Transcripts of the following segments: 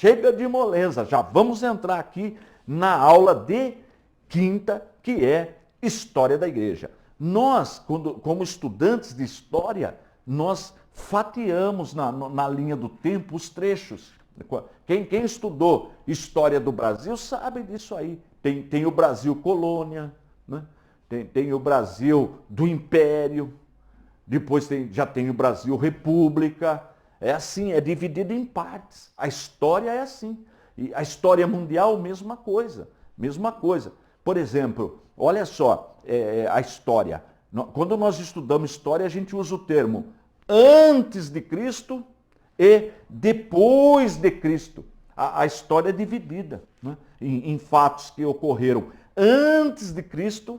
chega de moleza, já vamos entrar aqui na aula de quinta, que é História da Igreja. Nós, como estudantes de História, nós fatiamos na linha do tempo os trechos. Quem estudou História do Brasil sabe disso aí. Tem o Brasil colônia, né? Tem o Brasil do Império, depois já tem o Brasil República. É assim, é dividido em partes. A história é assim. E a história mundial, mesma coisa. Mesma coisa. Por exemplo, olha só, a história. Quando nós estudamos história, a gente usa o termo antes de Cristo e depois de Cristo. A história é dividida, né, em fatos que ocorreram antes de Cristo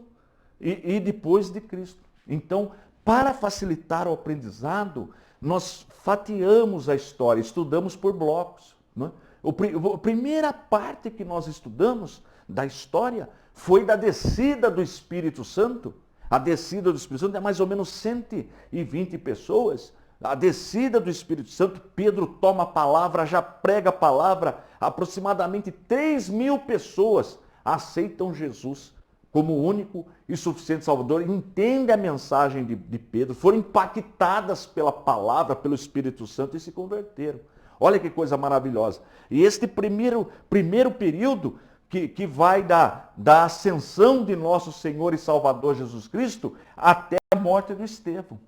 e depois de Cristo. Então, para facilitar o aprendizado, nós fatiamos a história, estudamos por blocos. Né? A primeira parte que nós estudamos da história foi da descida do Espírito Santo. A descida do Espírito Santo é mais ou menos 120 pessoas. A descida do Espírito Santo, Pedro toma a palavra, já prega a palavra, aproximadamente 3.000 pessoas aceitam Jesus como único e suficiente Salvador, entendem a mensagem de Pedro, foram impactadas pela palavra, pelo Espírito Santo e se converteram. Olha que coisa maravilhosa. E este primeiro período que vai da ascensão de nosso Senhor e Salvador Jesus Cristo até a morte do Estevão.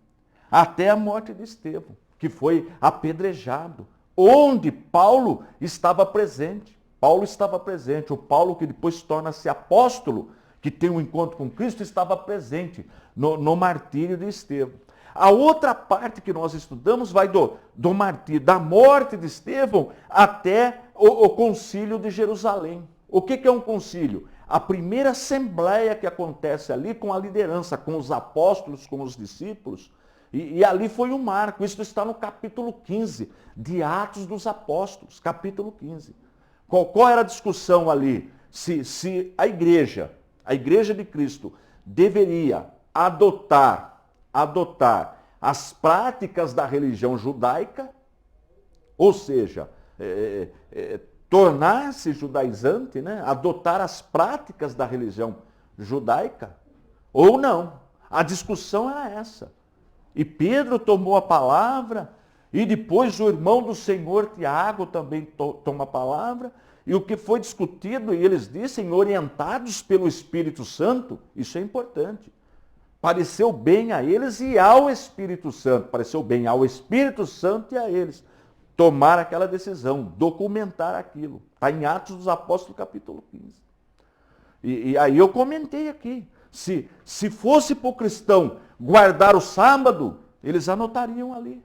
Até a morte de Estevão, que foi apedrejado, onde Paulo estava presente. Paulo estava presente. O Paulo que depois torna-se apóstolo, que tem um encontro com Cristo, estava presente no martírio de Estevão. A outra parte que nós estudamos vai do martírio, da morte de Estevão até o concílio de Jerusalém. O que é um concílio? A primeira assembleia que acontece ali com a liderança, com os apóstolos, com os discípulos. E ali foi um marco. Isso está no capítulo 15 de Atos dos Apóstolos, capítulo 15. Qual era a discussão ali? Se a igreja de Cristo deveria adotar as práticas da religião judaica, ou seja, tornar-se judaizante, né? Adotar as práticas da religião judaica, ou não. A discussão era essa. E Pedro tomou a palavra, e depois o irmão do Senhor, Tiago, também toma a palavra, e o que foi discutido, e eles dizem, orientados pelo Espírito Santo, isso é importante. Pareceu bem a eles e ao Espírito Santo, pareceu bem ao Espírito Santo e a eles tomar aquela decisão, documentar aquilo. Está em Atos dos Apóstolos, capítulo 15. E aí eu comentei aqui, se fosse para o cristão guardar o sábado, eles anotariam ali.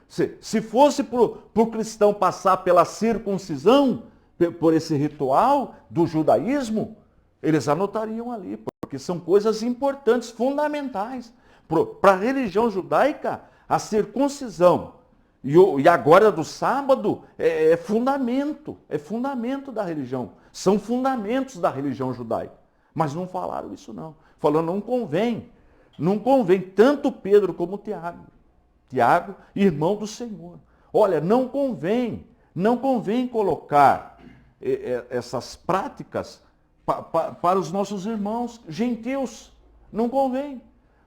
Se fosse para o cristão passar pela circuncisão, por esse ritual do judaísmo, eles anotariam ali, porque são coisas importantes, fundamentais. Para a religião judaica, a circuncisão e a guarda do sábado é fundamento da religião. São fundamentos da religião judaica. Mas não falaram isso não. Falando, não convém, tanto Pedro como Tiago, irmão do Senhor. Olha, não convém colocar essas práticas para os nossos irmãos gentios. Não convém.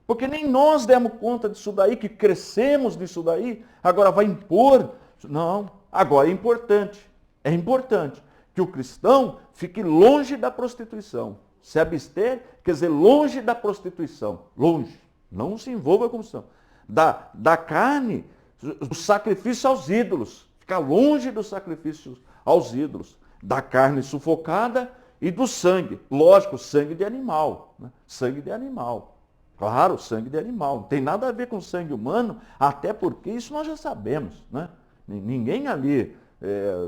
Porque nem nós demos conta disso daí, que crescemos disso daí, agora vai impor. Não, agora é importante que o cristão fique longe da prostituição. Se abster, quer dizer, longe da prostituição. Longe. Não se envolva com isso. Da carne, do sacrifício aos ídolos. Ficar longe do sacrifício aos ídolos. Da carne sufocada e do sangue. Lógico, sangue de animal. Né? Sangue de animal. Claro, sangue de animal. Não tem nada a ver com sangue humano, até porque isso nós já sabemos. Né? Ninguém ali,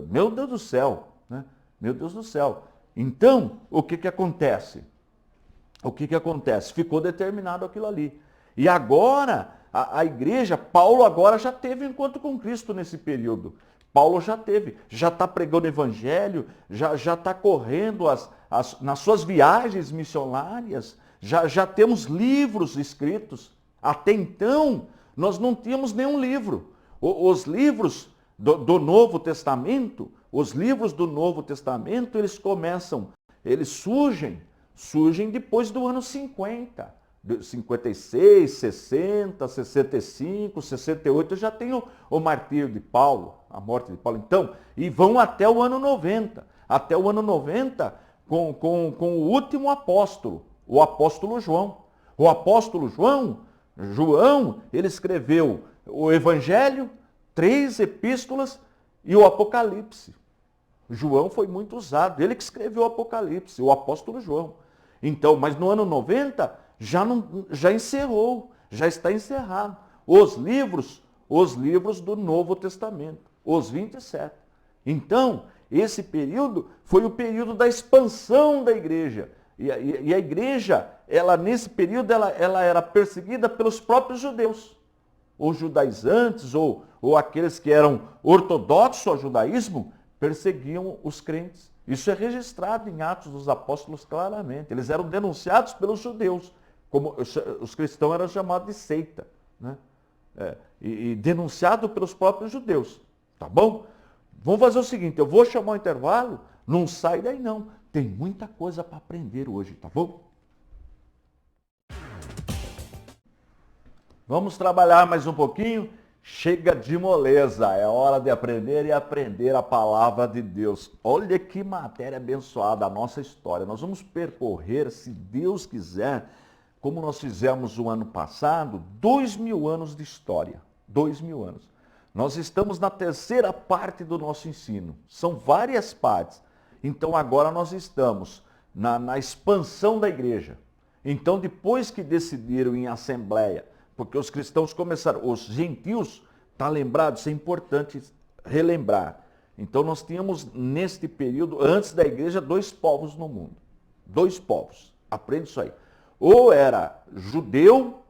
meu Deus do céu. Né? Meu Deus do céu. Então, o que acontece? Ficou determinado aquilo ali. E agora, a igreja, Paulo agora já teve encontro com Cristo nesse período. Paulo já está pregando o evangelho, já está correndo nas suas viagens missionárias, já temos livros escritos. Até então, nós não tínhamos nenhum livro. Os livros do Novo Testamento os livros do Novo Testamento, eles surgem depois do ano 50. 56, 60, 65, 68, já tem o martírio de Paulo, a morte de Paulo. Então, e vão até o ano 90. Até o ano 90, com o último apóstolo, o apóstolo João. O apóstolo João, ele escreveu o Evangelho, 3 epístolas e o Apocalipse. João foi muito usado, ele que escreveu o Apocalipse, o apóstolo João. Então, mas no ano 90, já encerrou, já está encerrado. Os livros do Novo Testamento, os 27. Então, esse período foi o período da expansão da igreja. E a igreja, nesse período, ela era perseguida pelos próprios judeus. Os judaizantes ou aqueles que eram ortodoxos ao judaísmo, perseguiam os crentes. Isso é registrado em Atos dos Apóstolos claramente. Eles eram denunciados pelos judeus, como os cristãos eram chamados de seita, né? E denunciado pelos próprios judeus. Tá bom? Vamos fazer o seguinte, eu vou chamar o intervalo, não sai daí não. Tem muita coisa para aprender hoje, tá bom? Vamos trabalhar mais um pouquinho? Chega de moleza, é hora de aprender e aprender a palavra de Deus. Olha que matéria abençoada a nossa história. Nós vamos percorrer, se Deus quiser, como nós fizemos o ano passado, 2000 anos de história. 2000 anos. Nós estamos na terceira parte do nosso ensino. São várias partes. Então agora nós estamos na expansão da igreja. Então depois que decidiram em assembleia, porque os cristãos começaram, os gentios, está lembrado? Isso é importante relembrar. Então nós tínhamos neste período, antes da igreja, 2 povos no mundo. 2 povos. Aprende isso aí. Ou era judeu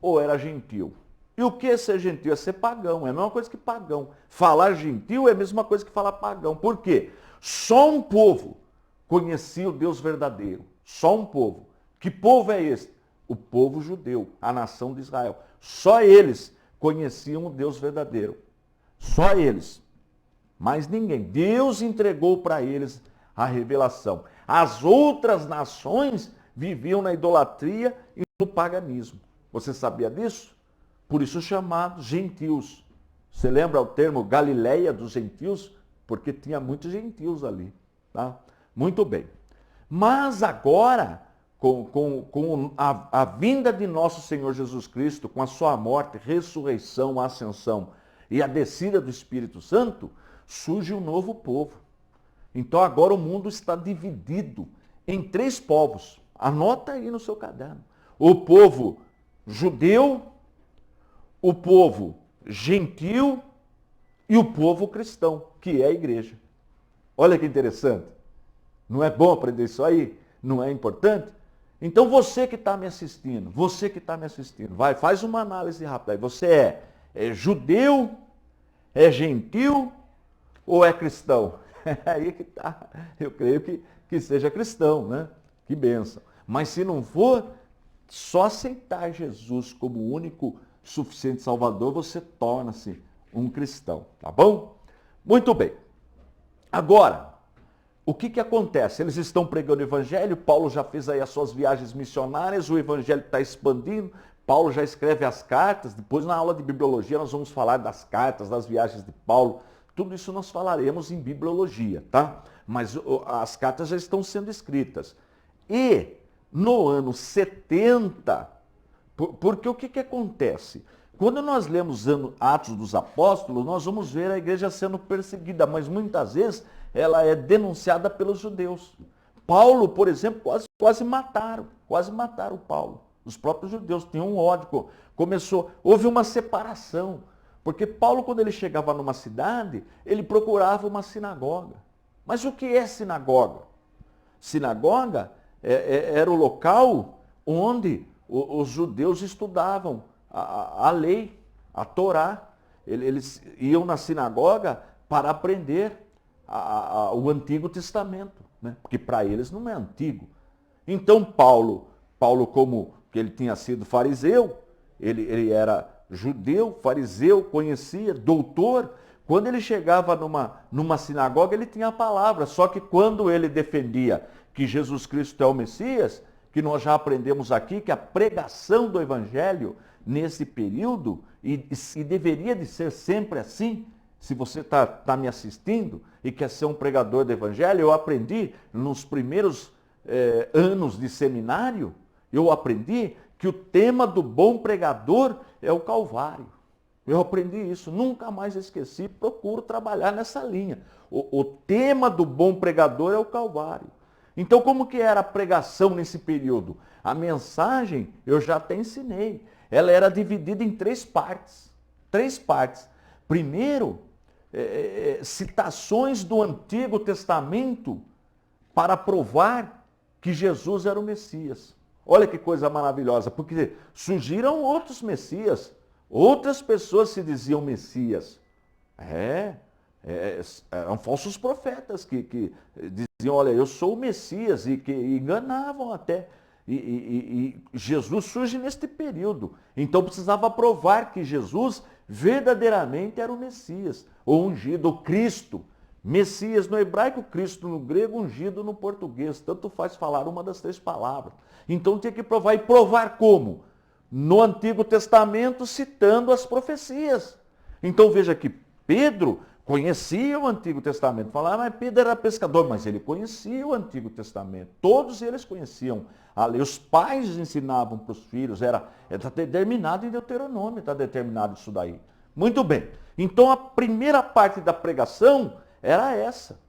ou era gentio. E o que é ser gentio? É ser pagão. É a mesma coisa que pagão. Falar gentio é a mesma coisa que falar pagão. Por quê? Só um povo conhecia o Deus verdadeiro. Só um povo. Que povo é esse? O povo judeu, a nação de Israel. Só eles conheciam o Deus verdadeiro. Só eles. Mais ninguém. Deus entregou para eles a revelação. As outras nações viviam na idolatria e no paganismo. Você sabia disso? Por isso chamados gentios. Você lembra o termo Galileia dos gentios? Porque tinha muitos gentios ali. Tá? Muito bem. Mas agora, com a vinda de nosso Senhor Jesus Cristo, com a sua morte, ressurreição, ascensão e a descida do Espírito Santo, surge um novo povo. Então agora o mundo está dividido em 3 povos. Anota aí no seu caderno. O povo judeu, o povo gentil e o povo cristão, que é a igreja. Olha que interessante. Não é bom aprender isso aí? Não é importante? Então você que está me assistindo, vai, faz uma análise rápida aí. Você é judeu, é gentil ou é cristão? É aí que está. Eu creio que seja cristão, né? Que bênção. Mas se não for, só aceitar Jesus como o único suficiente Salvador, você torna-se um cristão, tá bom? Muito bem. Agora, o que acontece? Eles estão pregando o evangelho, Paulo já fez aí as suas viagens missionárias, o evangelho está expandindo, Paulo já escreve as cartas, depois na aula de bibliologia nós vamos falar das cartas, das viagens de Paulo, tudo isso nós falaremos em bibliologia, tá? Mas as cartas já estão sendo escritas. E no ano 70, porque o que acontece? Quando nós lemos Atos dos Apóstolos, nós vamos ver a igreja sendo perseguida, mas muitas vezes ela é denunciada pelos judeus. Paulo, por exemplo, quase mataram Paulo. Os próprios judeus tinham um ódio. Houve uma separação. Porque Paulo, quando ele chegava numa cidade, ele procurava uma sinagoga. Mas o que é sinagoga? Sinagoga era o local onde os judeus estudavam a lei, a Torá. Eles iam na sinagoga para aprender o Antigo Testamento, né? Porque para eles não é antigo. Então Paulo, como que ele tinha sido fariseu, ele era judeu, fariseu, conhecia, doutor. Quando ele chegava numa sinagoga, ele tinha a palavra. Só que quando ele defendia que Jesus Cristo é o Messias, que nós já aprendemos aqui, que a pregação do Evangelho nesse período, e deveria de ser sempre assim, se você está me assistindo e quer ser um pregador do Evangelho, eu aprendi nos primeiros anos de seminário, eu aprendi que o tema do bom pregador é o Calvário. Eu aprendi isso, nunca mais esqueci, procuro trabalhar nessa linha. O tema do bom pregador é o Calvário. Então, como que era a pregação nesse período? A mensagem, eu já até ensinei, ela era dividida em três partes. Três partes. Primeiro, citações do Antigo Testamento para provar que Jesus era o Messias. Olha que coisa maravilhosa, porque surgiram outros Messias, outras pessoas se diziam Messias. Eram falsos profetas que diziam, olha, eu sou o Messias, e que enganavam até. E Jesus surge neste período. Então precisava provar que Jesus verdadeiramente era o Messias, o ungido, o Cristo. Messias no hebraico, Cristo no grego, ungido no português. Tanto faz falar uma das três palavras. Então tinha que provar. E provar como? No Antigo Testamento, citando as profecias. Então veja que Pedro conhecia o Antigo Testamento. Falava, mas Pedro era pescador, mas ele conhecia o Antigo Testamento. Todos eles conheciam a lei. Os pais ensinavam para os filhos. Está determinado em Deuteronômio, está determinado isso daí. Muito bem. Então a primeira parte da pregação era essa.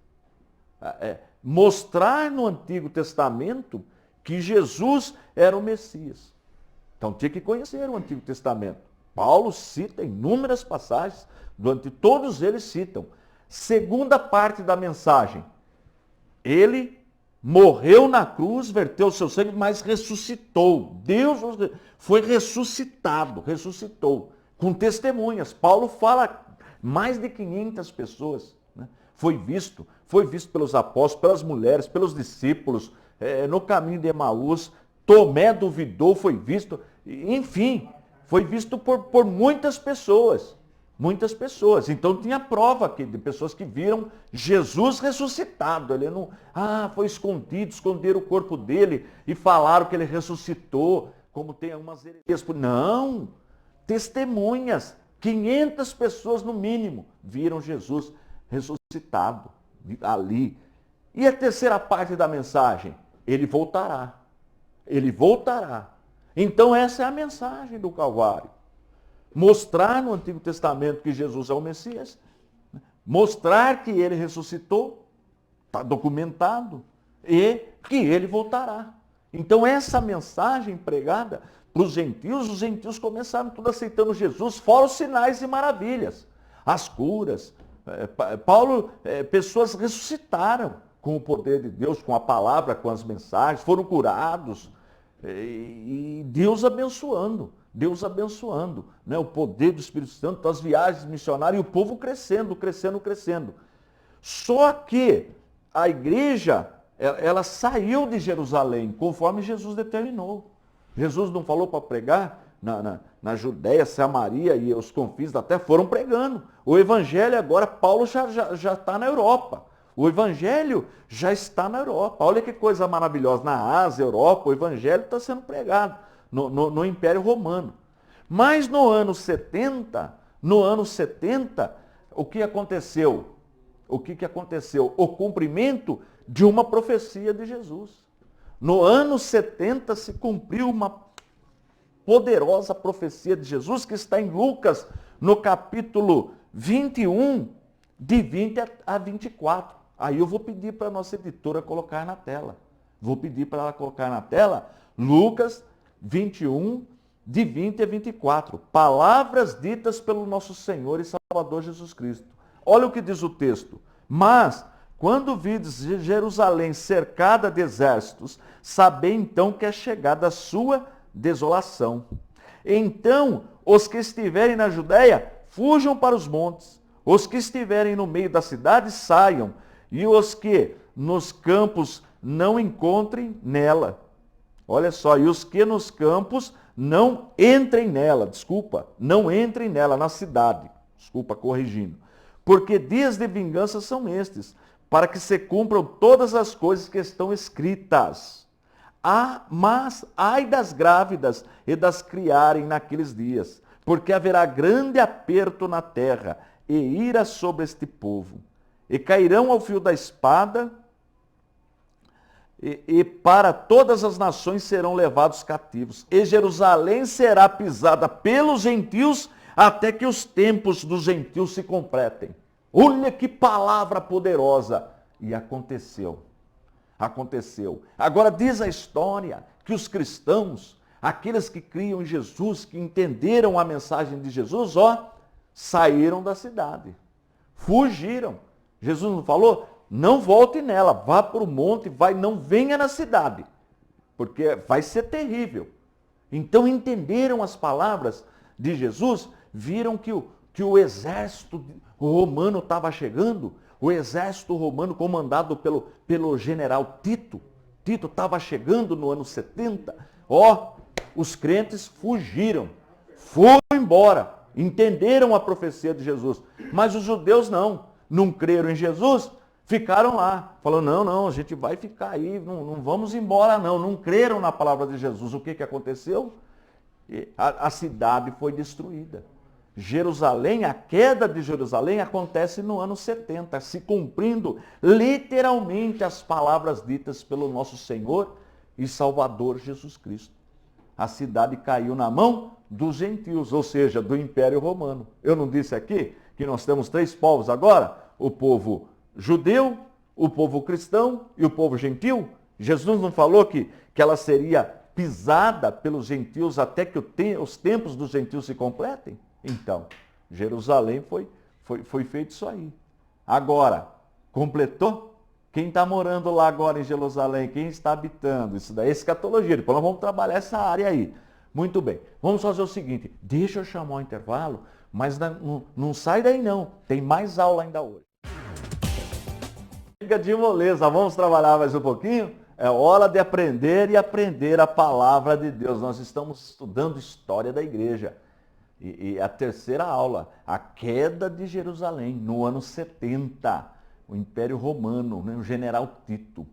Mostrar no Antigo Testamento que Jesus era o Messias. Então tinha que conhecer o Antigo Testamento. Paulo cita inúmeras passagens, todos eles citam. Segunda parte da mensagem. Ele morreu na cruz, verteu o seu sangue, mas ressuscitou. Deus foi ressuscitou, com testemunhas. Paulo fala, mais de 500 pessoas, né? Foi visto pelos apóstolos, pelas mulheres, pelos discípulos, no caminho de Emaús. Tomé duvidou, foi visto, enfim, foi visto por muitas pessoas. Muitas pessoas. Então tinha prova aqui de pessoas que viram Jesus ressuscitado. Ele não, foi escondido, esconderam o corpo dele e falaram que ele ressuscitou, como tem algumas heresias. Não, testemunhas, 500 pessoas no mínimo viram Jesus ressuscitado ali. E a terceira parte da mensagem? Ele voltará. Ele voltará. Então essa é a mensagem do Calvário. Mostrar no Antigo Testamento que Jesus é o Messias, mostrar que ele ressuscitou, está documentado, e que ele voltará. Então essa mensagem pregada para os gentios começaram tudo aceitando Jesus, fora os sinais e maravilhas, as curas. Pessoas ressuscitaram com o poder de Deus, com a palavra, com as mensagens, foram curados, e Deus abençoando, né? O poder do Espírito Santo, as viagens missionárias, e o povo crescendo. Só que a igreja, ela saiu de Jerusalém, conforme Jesus determinou. Jesus não falou para pregar na Judéia, Samaria e os confins da terra, foram pregando. O evangelho agora, Paulo já está na Europa. O evangelho já está na Europa. Olha que coisa maravilhosa. Na Ásia, Europa, o evangelho está sendo pregado no Império Romano. Mas no ano 70, o que aconteceu? O que aconteceu? O cumprimento de uma profecia de Jesus. No ano 70 se cumpriu uma poderosa profecia de Jesus que está em Lucas, no capítulo 21, de 20 a 24. Aí eu vou pedir para a nossa editora colocar na tela. Vou pedir para ela colocar na tela Lucas 21, de 20 a 24. Palavras ditas pelo nosso Senhor e Salvador Jesus Cristo. Olha o que diz o texto. Mas, quando vides Jerusalém cercada de exércitos, sabei então que é chegada a sua desolação. Então, os que estiverem na Judéia, fujam para os montes. Os que estiverem no meio da cidade, saiam. E os que nos campos não encontrem nela. Olha só, e os que nos campos não entrem nela, não entrem nela, na cidade. Corrigindo. porque dias de vingança são estes, para que se cumpram todas as coisas que estão escritas. Mas ai das grávidas e das criarem naqueles dias, porque haverá grande aperto na terra e ira sobre este povo. E cairão ao fio da espada, e para todas as nações serão levados cativos. E Jerusalém será pisada pelos gentios, até que os tempos dos gentios se completem. Olha que palavra poderosa! E aconteceu. Aconteceu. Agora diz a história que os cristãos, aqueles que criam em Jesus, que entenderam a mensagem de Jesus, saíram da cidade. Fugiram. Jesus não falou? Não volte nela, vá para o monte, não venha na cidade, porque vai ser terrível. Então entenderam as palavras de Jesus, viram que o exército romano estava chegando, o exército romano comandado pelo general Tito. Tito estava chegando no ano 70. Os crentes fugiram, foram embora, entenderam a profecia de Jesus. Mas os judeus não creram em Jesus, ficaram lá, falando, não, a gente vai ficar aí, não vamos embora não creram na palavra de Jesus. O que aconteceu? A cidade foi destruída. Jerusalém, a queda de Jerusalém acontece no ano 70, se cumprindo literalmente as palavras ditas pelo nosso Senhor e Salvador Jesus Cristo. A cidade caiu na mão dos gentios, ou seja, do Império Romano. Eu não disse aqui que nós temos 3 povos agora? O povo judeu, o povo cristão e o povo gentil? Jesus não falou que ela seria pisada pelos gentios até que os tempos dos gentios se completem? Então, Jerusalém foi feito isso aí. Agora, completou? Quem está morando lá agora em Jerusalém? Quem está habitando? Isso daí é escatologia. Depois nós vamos trabalhar essa área aí. Muito bem. Vamos fazer o seguinte. Deixa eu chamar o intervalo, mas não sai daí não. Tem mais aula ainda hoje. Chega de moleza. Vamos trabalhar mais um pouquinho? É hora de aprender e aprender a palavra de Deus. Nós estamos estudando história da igreja. E a terceira aula, a queda de Jerusalém, no ano 70. O Império Romano, o general Tito,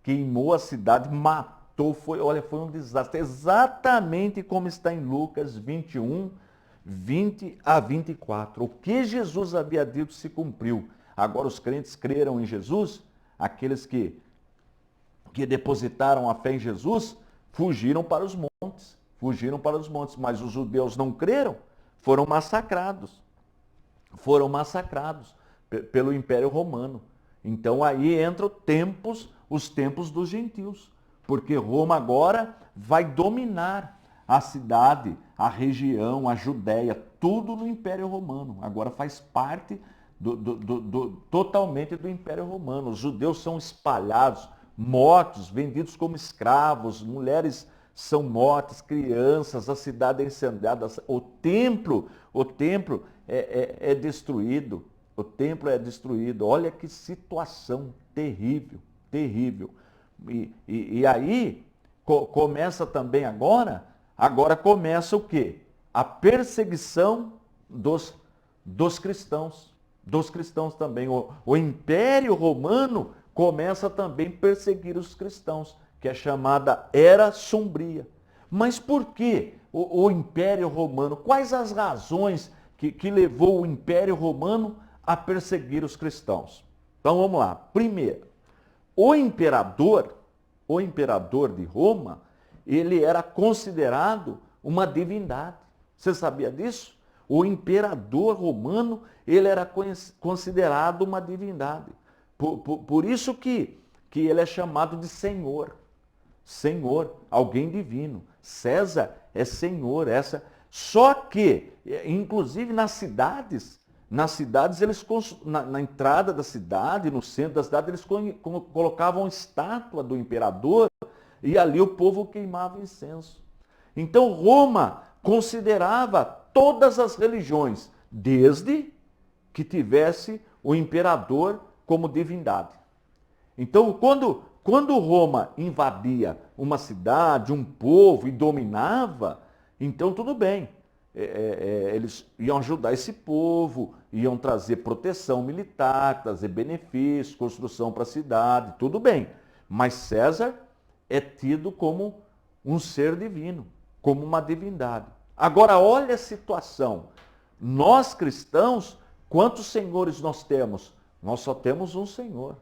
queimou a cidade, matou, foi um desastre. Exatamente como está em Lucas 21, 20 a 24. O que Jesus havia dito se cumpriu. Agora os crentes creram em Jesus, aqueles que depositaram a fé em Jesus, fugiram para os montes. Mas os judeus não creram, foram massacrados pelo Império Romano. Então aí entram os tempos dos gentios, porque Roma agora vai dominar a cidade, a região, a Judéia, tudo no Império Romano. Agora faz parte totalmente do Império Romano. Os judeus são espalhados, mortos, vendidos como escravos, mulheres são mortas, crianças, a cidade é incendiada, o templo é destruído. O templo é destruído. Olha que situação terrível, terrível. E aí começa também agora começa o quê? A perseguição dos cristãos. Dos cristãos também. O Império Romano começa também a perseguir os cristãos, que é chamada Era Sombria. Mas por que o Império Romano? Quais as razões que levou o Império Romano a perseguir os cristãos? Então vamos lá. Primeiro, o imperador de Roma, ele era considerado uma divindade. Você sabia disso? O imperador romano, ele era considerado uma divindade. Por isso que ele é chamado de Senhor. Senhor, alguém divino. César é Senhor. Só que, inclusive nas cidades eles, na entrada da cidade, no centro da cidade, eles colocavam estátua do imperador e ali o povo queimava incenso. Então Roma considerava todas as religiões, desde que tivesse o imperador como divindade. Então, quando Roma invadia uma cidade, um povo e dominava, então tudo bem. eles iam ajudar esse povo, iam trazer proteção militar, trazer benefícios, construção para a cidade, tudo bem. Mas César é tido como um ser divino, como uma divindade. Agora, olha a situação. Nós cristãos, quantos senhores nós temos? Nós só temos um Senhor.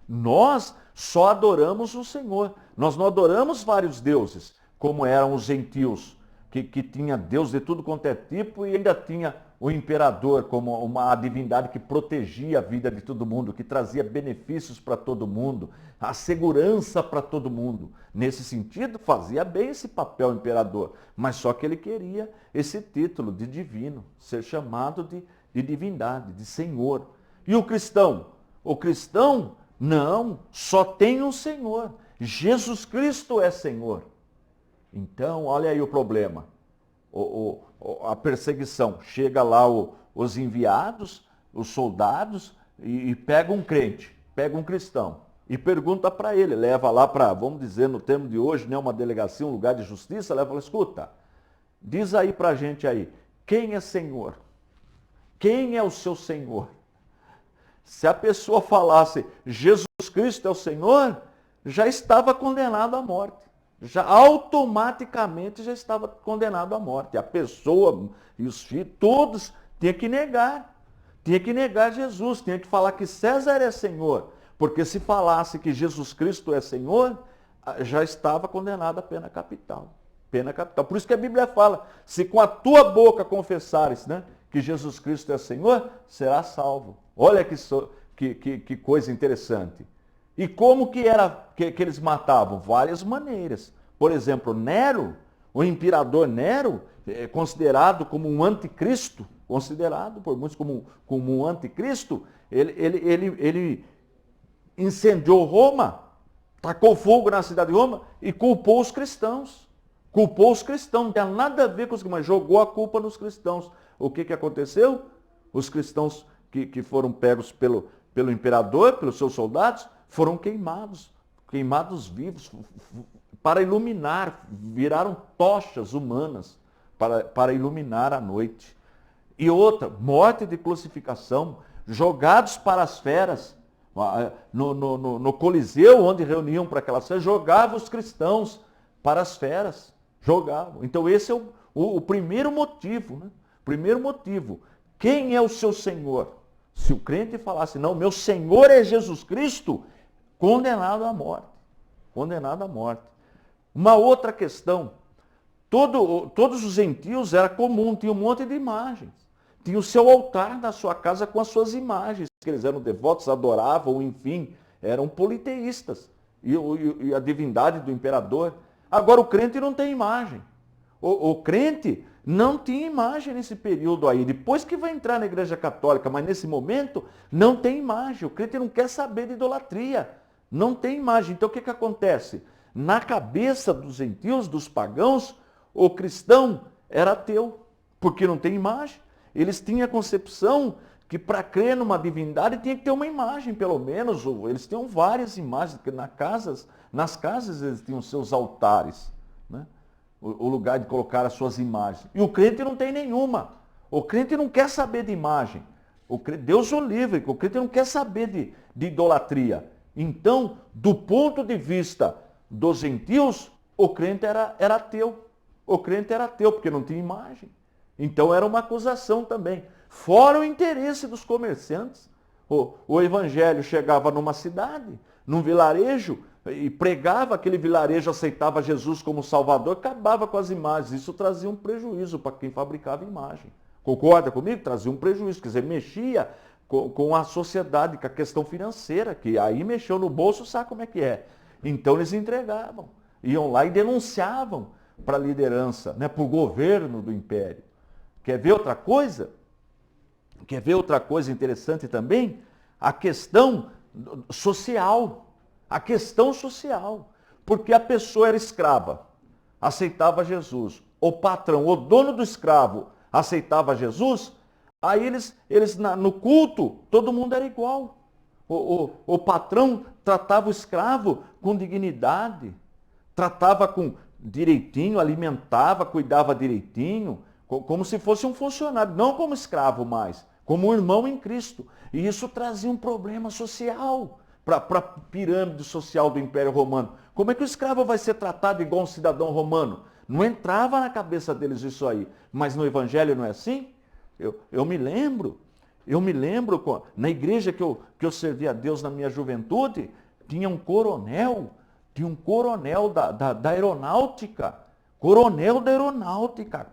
Nós só adoramos um Senhor. Nós não adoramos vários deuses, como eram os gentios, que tinha Deus de tudo quanto é tipo e ainda tinha o imperador como uma divindade que protegia a vida de todo mundo, que trazia benefícios para todo mundo, a segurança para todo mundo. Nesse sentido, fazia bem esse papel imperador, mas só que ele queria esse título de divino, ser chamado de divindade, de Senhor. E o cristão? O cristão, não, só tem um Senhor. Jesus Cristo é Senhor. Então, olha aí o problema. A perseguição. Chega lá os enviados, os soldados, e pega um crente, pega um cristão, e pergunta para ele, leva lá para, vamos dizer, no termo de hoje, né, uma delegacia, um lugar de justiça, leva e fala, escuta, diz aí para a gente aí, quem é Senhor? Quem é o seu Senhor? Se a pessoa falasse, Jesus Cristo é o Senhor, já estava condenado à morte. Já automaticamente já estava condenado à morte. A pessoa e os filhos, todos, tinham que negar. Tinha que negar Jesus, tinha que falar que César é Senhor. Porque se falasse que Jesus Cristo é Senhor, já estava condenado à pena capital. Pena capital. Por isso que a Bíblia fala, se com a tua boca confessares, né, que Jesus Cristo é Senhor, será salvo. Olha que coisa interessante. E como que era que eles matavam? Várias maneiras. Por exemplo, Nero, o imperador Nero, é considerado como um anticristo, considerado por muitos como um anticristo, ele incendiou Roma, tacou fogo na cidade de Roma e culpou os cristãos. Culpou os cristãos, não tem nada a ver com os cristãos, mas jogou a culpa nos cristãos. O que aconteceu? Os cristãos que foram pegos pelo imperador, pelos seus soldados, foram queimados vivos, para iluminar, viraram tochas humanas para iluminar a noite. E outra, morte de crucificação, jogados para as feras, no Coliseu, onde reuniam para aquelas feras, jogavam os cristãos para as feras, jogavam. Então esse é o primeiro motivo, né? Primeiro motivo, quem é o seu Senhor? Se o crente falasse, não, meu Senhor é Jesus Cristo, condenado à morte. Condenado à morte. Uma outra questão, todos os gentios era comum, tinha um monte de imagens. Tinha o seu altar na sua casa com as suas imagens, que eles eram devotos, adoravam, enfim, eram politeístas. E a divindade do imperador. Agora o crente não tem imagem. O crente não tinha imagem nesse período aí. Depois que vai entrar na Igreja Católica, mas nesse momento não tem imagem. O crente não quer saber de idolatria. Não tem imagem. Então o que acontece? Na cabeça dos gentios, dos pagãos, o cristão era ateu, porque não tem imagem. Eles tinham a concepção que para crer numa divindade tinha que ter uma imagem, pelo menos. Eles tinham várias imagens, porque nas casas eles tinham seus altares, né? O lugar de colocar as suas imagens. E o crente não tem nenhuma. O crente não quer saber de imagem. Deus o livre, o crente não quer saber de idolatria. Então, do ponto de vista dos gentios, o crente era ateu. O crente era ateu, porque não tinha imagem. Então era uma acusação também. Fora o interesse dos comerciantes. O evangelho chegava numa cidade, num vilarejo, e pregava, aquele vilarejo aceitava Jesus como Salvador, acabava com as imagens. Isso trazia um prejuízo para quem fabricava imagem. Concorda comigo? Trazia um prejuízo, quer dizer, mexia com a sociedade, com a questão financeira, que aí mexeu no bolso, sabe como é que é. Então eles entregavam, iam lá e denunciavam para a liderança, né, para o governo do império. Quer ver outra coisa? Quer ver outra coisa interessante também? A questão social. A questão social. Porque a pessoa era escrava, aceitava Jesus. O patrão, o dono do escravo, aceitava Jesus. Aí eles no culto, todo mundo era igual. O patrão tratava o escravo com dignidade, tratava com direitinho, alimentava, cuidava direitinho. como se fosse um funcionário, não como escravo mais, como um irmão em Cristo. E isso trazia um problema social para a pirâmide social do Império Romano. Como é que o escravo vai ser tratado igual um cidadão romano? Não entrava na cabeça deles isso aí. Mas no Evangelho não é assim? Eu me lembro, na igreja que eu servi a Deus na minha juventude, tinha um coronel da aeronáutica,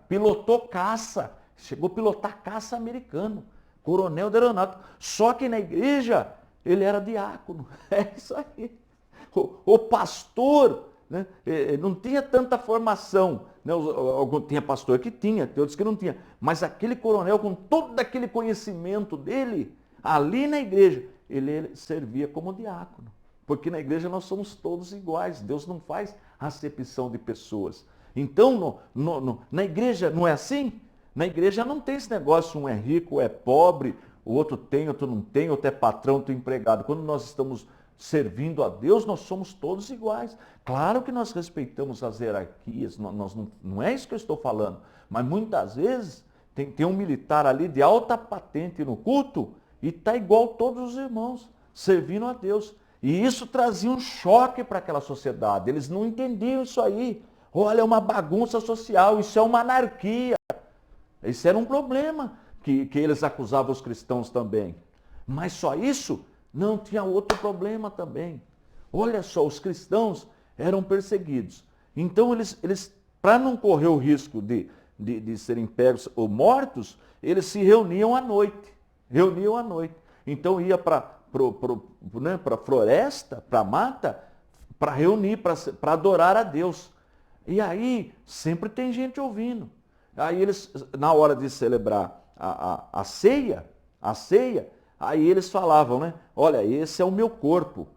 pilotou caça, chegou a pilotar caça americano, coronel da aeronáutica. Só que na igreja ele era diácono, é isso aí. O pastor, né, não tinha tanta formação, né, tinha pastor que tinha, tem outros que não tinha, mas aquele coronel com todo aquele conhecimento dele, ali na igreja, ele servia como diácono. Porque na igreja nós somos todos iguais. Deus não faz acepção de pessoas. Então, na igreja não é assim? Na igreja não tem esse negócio, um é rico, um é pobre, o outro tem, outro não tem, outro é patrão, outro é empregado. Quando nós estamos servindo a Deus, nós somos todos iguais. Claro que nós respeitamos as hierarquias, não é isso que eu estou falando. Mas muitas vezes tem um militar ali de alta patente no culto e está igual todos os irmãos, servindo a Deus. E isso trazia um choque para aquela sociedade. Eles não entendiam isso aí. Olha, é uma bagunça social, isso é uma anarquia. Esse era um problema que eles acusavam os cristãos também. Mas só isso? Não, tinha outro problema também. Olha só, os cristãos eram perseguidos. Então, eles para não correr o risco de serem pegos ou mortos, eles se reuniam à noite. Então, ia para a floresta, para a mata, para reunir, para adorar a Deus. E aí, sempre tem gente ouvindo. Aí eles, na hora de celebrar a ceia, aí eles falavam, né? Olha, esse é o meu corpo,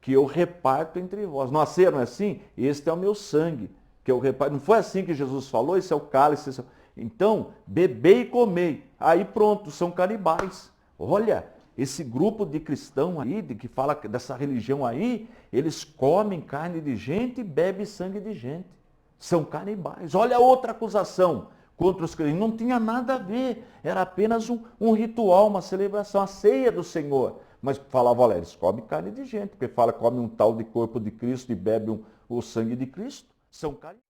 que eu reparto entre vós. Não, a ceia não é assim? Este é o meu sangue, que eu reparto. Não foi assim que Jesus falou? Esse é o cálice. Então, bebei e comei. Aí pronto, são canibais. Olha, esse grupo de cristão aí, que fala dessa religião aí, eles comem carne de gente e bebem sangue de gente. São canibais. Olha a outra acusação contra os cristãos. Não tinha nada a ver. Era apenas um ritual, uma celebração, a ceia do Senhor. Mas falava, olha, eles comem carne de gente, porque fala, come um tal de corpo de Cristo e bebe o sangue de Cristo. São canibais.